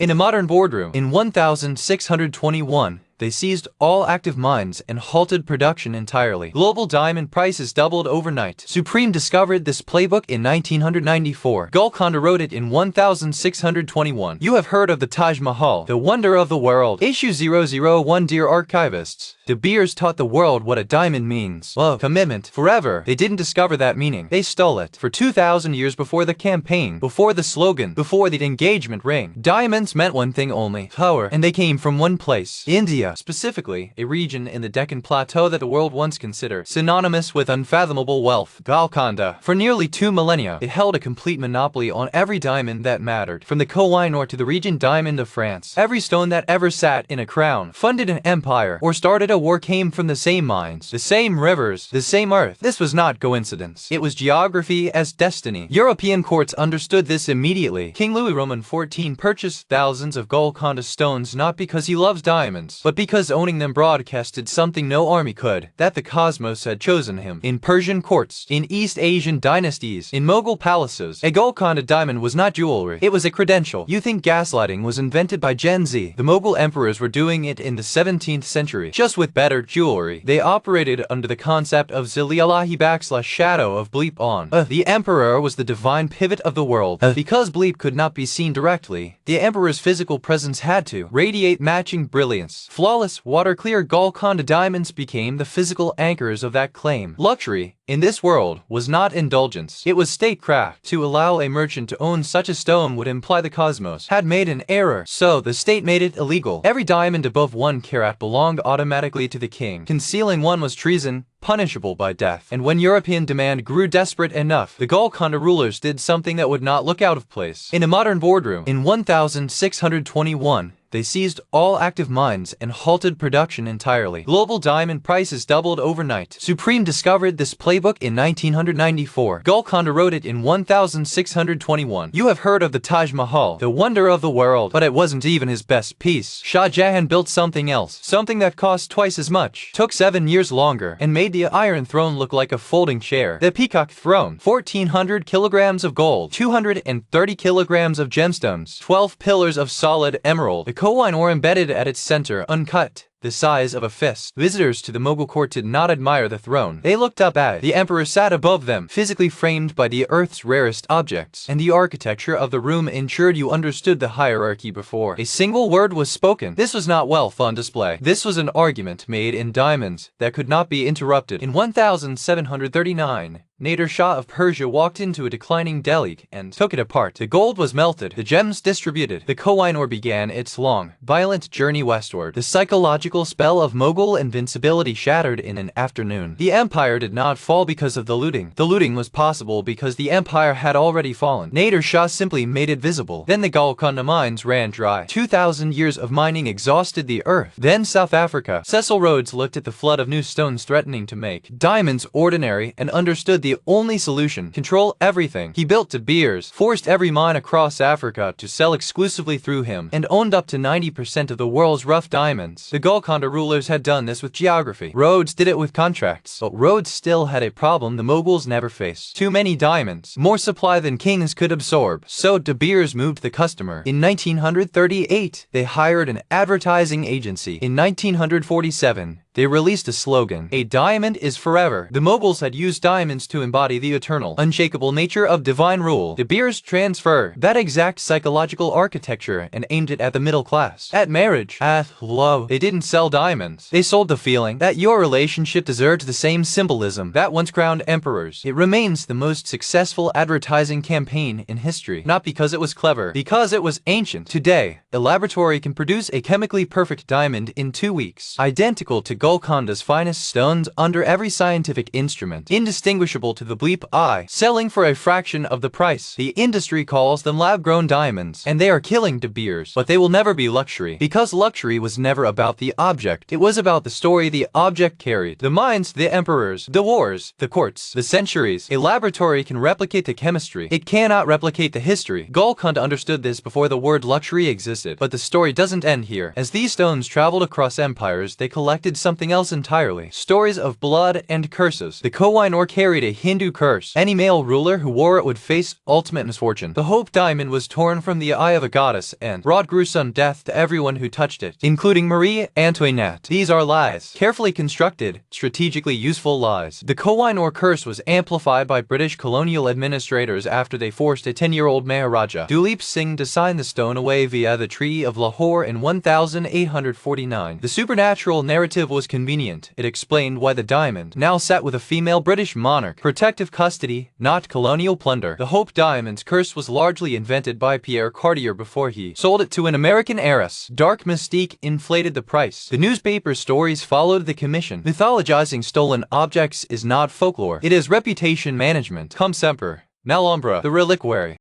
In a modern boardroom, in 1621, they seized all active mines and halted production entirely. Global diamond prices doubled overnight. Supreme discovered this playbook in 1994. Golconda wrote it in 1621. You have heard of the Taj Mahal, the wonder of the world. Issue 001. Dear Archivists, De Beers taught the world what a diamond means. Love, commitment, forever. They didn't discover that meaning. They stole it. For 2,000 years before the campaign, before the slogan, before the engagement ring, diamonds meant one thing only: power. And they came from one place: India. Specifically, a region in the Deccan Plateau that the world once considered synonymous with unfathomable wealth. Golconda. For nearly 2 millennia, it held a complete monopoly on every diamond that mattered. From the Koh-i-Noor to the Regent Diamond of France, every stone that ever sat in a crown, funded an empire, or started a war came from the same mines, the same rivers, the same earth. This was not coincidence. It was geography as destiny. European courts understood this immediately. King Louis Roman XIV purchased thousands of Golconda stones not because he loves diamonds, but because owning them broadcasted something no army could, that the cosmos had chosen him. In Persian courts, in East Asian dynasties, in Mughal palaces, a Golconda diamond was not jewelry. It was a credential. You think gaslighting was invented by Gen Z? The Mughal emperors were doing it in the 17th century, just with better jewelry. They operated under the concept of Zili-Allahi shadow of bleep on. The emperor was the divine pivot of the world. Because bleep could not be seen directly, the emperor's physical presence had to radiate matching brilliance. Flawless, water-clear Golconda diamonds became the physical anchors of that claim. Luxury, in this world, was not indulgence. It was statecraft. To allow a merchant to own such a stone would imply the cosmos had made an error, so the state made it illegal. Every diamond above 1 carat belonged automatically to the king. Concealing one was treason, punishable by death. And when European demand grew desperate enough, the Golconda rulers did something that would not look out of place. In a modern boardroom, in 1621, they seized all active mines and halted production entirely. Global diamond prices doubled overnight. Supreme discovered this playbook in 1994. Golconda wrote it in 1621. You have heard of the Taj Mahal, the wonder of the world, but it wasn't even his best piece. Shah Jahan built something else, something that cost twice as much, took 7 years longer, and made the Iron Throne look like a folding chair. The Peacock Throne, 1,400 kilograms of gold, 230 kilograms of gemstones, 12 pillars of solid emerald. The Koh-i-Noor embedded at its center, uncut, the size of a fist. Visitors to the Mughal court did not admire the throne. They looked up at it. The emperor sat above them, physically framed by the earth's rarest objects, and the architecture of the room ensured you understood the hierarchy before a single word was spoken. This was not wealth on display. This was an argument made in diamonds that could not be interrupted. In 1739, Nader Shah of Persia walked into a declining Delhi and took it apart. The gold was melted, the gems distributed. The Koh-i-Noor began its long, violent journey westward. The psychological spell of Mughal invincibility shattered in an afternoon. The empire did not fall because of the looting. The looting was possible because the empire had already fallen. Nader Shah simply made it visible. Then the Golconda mines ran dry. 2,000 years of mining exhausted the earth. Then South Africa. Cecil Rhodes looked at the flood of new stones threatening to make diamonds ordinary and understood the only solution: control everything. He built De Beers, forced every mine across Africa to sell exclusively through him, and owned up to 90% of the world's rough diamonds. The Golconda rulers had done this with geography. Rhodes did it with contracts. But Rhodes still had a problem the Mughals never faced: too many diamonds, more supply than kings could absorb. So De Beers moved the customer. In 1938, they hired an advertising agency. In 1947, they released a slogan: "A diamond is forever." The Mughals had used diamonds to embody the eternal, unshakable nature of divine rule. De Beers transferred that exact psychological architecture and aimed it at the middle class. At marriage, at love, they didn't sell diamonds. They sold the feeling that your relationship deserved the same symbolism that once crowned emperors. It remains the most successful advertising campaign in history, not because it was clever, because it was ancient. Today, a laboratory can produce a chemically perfect diamond in 2 weeks, identical to Golconda's finest stones under every scientific instrument, indistinguishable to the bleep eye, selling for a fraction of the price. The industry calls them lab-grown diamonds, and they are killing De Beers. But they will never be luxury, because luxury was never about the object. It was about the story the object carried. The mines, the emperors, the wars, the courts, the centuries. A laboratory can replicate the chemistry. It cannot replicate the history. Golconda understood this before the word luxury existed. opposite. But the story doesn't end here. As these stones traveled across empires, they collected something else entirely. Stories of blood and curses. The Koh-i-Noor carried a Hindu curse. Any male ruler who wore it would face ultimate misfortune. The Hope Diamond was torn from the eye of a goddess and brought gruesome death to everyone who touched it, including Marie Antoinette. These are lies. Carefully constructed, strategically useful lies. The Koh-i-Noor curse was amplified by British colonial administrators after they forced a 10-year-old Maharaja, Duleep Singh, to sign the stone away via the Treaty of Lahore in 1849. The supernatural narrative was convenient. It explained why the diamond now sat with a female British monarch. Protective custody, not colonial plunder. The Hope Diamond's curse was largely invented by Pierre Cartier before he sold it to an American heiress. Dark mystique inflated the price. The newspaper stories followed the commission. Mythologizing stolen objects is not folklore. It is reputation management. Cum semper, nell'ombra, the reliquary.